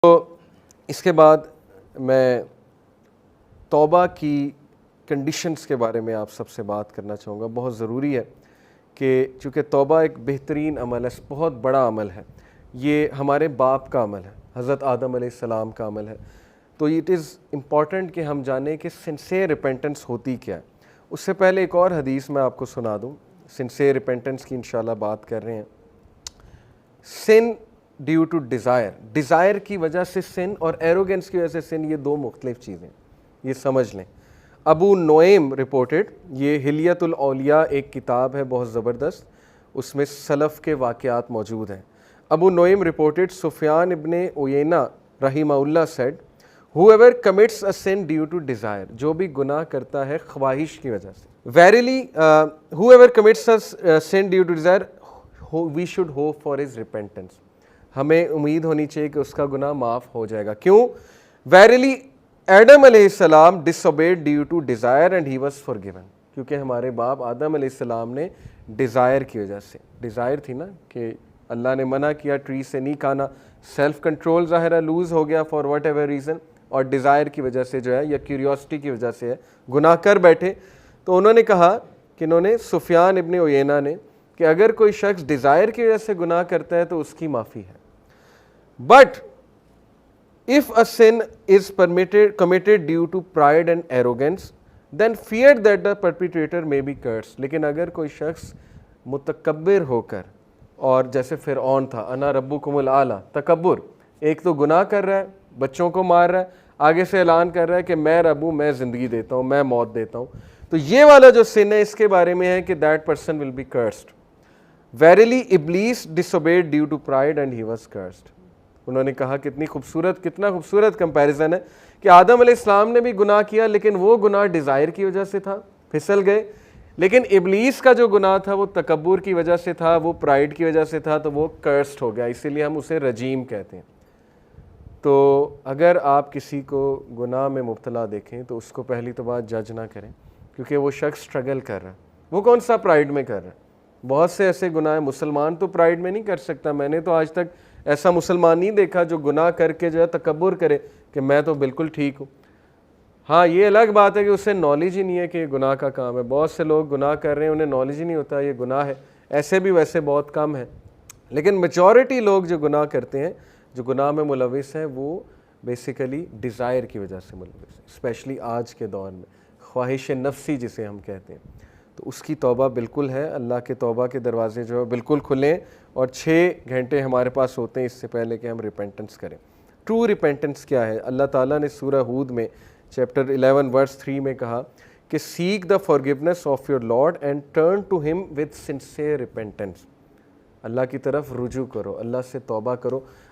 تو اس کے بعد میں توبہ کی کنڈیشنز کے بارے میں آپ سب سے بات کرنا چاہوں گا. بہت ضروری ہے کہ چونکہ توبہ ایک بہترین عمل ہے, بہت بڑا عمل ہے, یہ ہمارے باپ کا عمل ہے, حضرت آدم علیہ السلام کا عمل ہے. تو اٹ از امپورٹنٹ کہ ہم جانیں کہ سنسیئر ریپینٹنس ہوتی کیا ہے. اس سے پہلے ایک اور حدیث میں آپ کو سنا دوں, سنسیئر ریپینٹنس کی انشاءاللہ بات کر رہے ہیں. سن ڈیو ٹو ڈیزائر, ڈیزائر کی وجہ سے سن اور ایروگنس کی وجہ سے سن, یہ دو مختلف چیزیں, یہ سمجھ لیں. ابو نعیم رپورٹڈ, یہ حلیۃ الاولیاء ایک کتاب ہے بہت زبردست, اس میں سلف کے واقعات موجود ہیں. ابو نعیم رپورٹڈ سفیان ابن عیینہ رحمہ اللہ sad, whoever commits a sin due to desire, جو بھی گناہ کرتا ہے خواہش کی وجہ سے. Verily, whoever commits a sin due to desire, we should hope for his repentance. ہمیں امید ہونی چاہیے کہ اس کا گناہ معاف ہو جائے گا. کیوں؟ Verily, Adam علیہ السلام disobeyed due to desire and he was forgiven. کیونکہ ہمارے باپ آدم علیہ السلام نے ڈیزائر کی وجہ سے, ڈیزائر تھی نا کہ اللہ نے منع کیا ٹری سے نہیں کھانا, سیلف کنٹرول ظاہر ہے لوز ہو گیا فار واٹ ایور ریزن, اور ڈیزائر کی وجہ سے جو ہے یا کیوریوسٹی کی وجہ سے ہے, گناہ کر بیٹھے. تو انہوں نے کہا کہ انہوں نے سفیان ابن عیینہ نے کہ اگر کوئی شخص ڈیزائر کی وجہ سے گناہ کرتا ہے تو اس کی معافی ہے. But if a sin is committed due to pride and arrogance, then fear that the perpetrator may be cursed. لیکن اگر کوئی شخص متکبر ہو کر, اور جیسے فرعون تھا, انا ربکم الاعلی, تکبر, ایک تو گناہ کر رہا ہے, بچوں کو مار رہا ہے, آگے سے اعلان کر رہا ہے کہ میں رب ہوں, میں زندگی دیتا ہوں, میں موت دیتا ہوں, تو یہ والا جو سن ہے اس کے بارے میں ہے کہ that person will be cursed. Verily Iblis disobeyed due to pride and he was cursed. انہوں نے کہا کتنا خوبصورت کمپیریزن ہے کہ آدم علیہ السلام نے بھی گناہ کیا لیکن وہ گناہ ڈیزائر کی وجہ سے تھا, پھسل گئے, لیکن ابلیس کا جو گناہ تھا وہ تکبر کی وجہ سے تھا, وہ پرائڈ کی وجہ سے تھا, تو وہ کرسڈ ہو گیا, اسی لیے ہم اسے رجیم کہتے ہیں. تو اگر آپ کسی کو گناہ میں مبتلا دیکھیں تو اس کو پہلی تو بات جج نہ کریں, کیونکہ وہ شخص سٹرگل کر رہا ہے. وہ کون سا پرائڈ میں کر رہا ہے؟ بہت سے ایسے گناہ ہیں, مسلمان تو پرائڈ میں نہیں کر سکتا. میں نے تو آج تک ایسا مسلمان نہیں دیکھا جو گناہ کر کے جو ہے تکبر کرے کہ میں تو بالکل ٹھیک ہوں. ہاں یہ الگ بات ہے کہ اسے نالج ہی نہیں ہے کہ یہ گناہ کا کام ہے. بہت سے لوگ گناہ کر رہے ہیں, انہیں نالج ہی نہیں ہوتا یہ گناہ ہے. ایسے بھی ویسے بہت کم ہیں, لیکن میجورٹی لوگ جو گناہ کرتے ہیں, جو گناہ میں ملوث ہیں, وہ بیسیکلی ڈیزائر کی وجہ سے ملوث ہیں, اسپیشلی آج کے دور میں خواہش نفسی جسے ہم کہتے ہیں. تو اس کی توبہ بالکل ہے, اللہ کے توبہ کے دروازے جو ہے بالکل کھلیں, اور 6 گھنٹے ہمارے پاس ہوتے ہیں اس سے پہلے کہ ہم ریپینٹنس کریں. ٹرو ریپینٹنس کیا ہے؟ اللہ تعالیٰ نے سورہ ہود میں چیپٹر 11 ورس 3 میں کہا کہ seek the forgiveness of your lord and turn to him with sincere repentance. اللہ کی طرف رجوع کرو, اللہ سے توبہ کرو.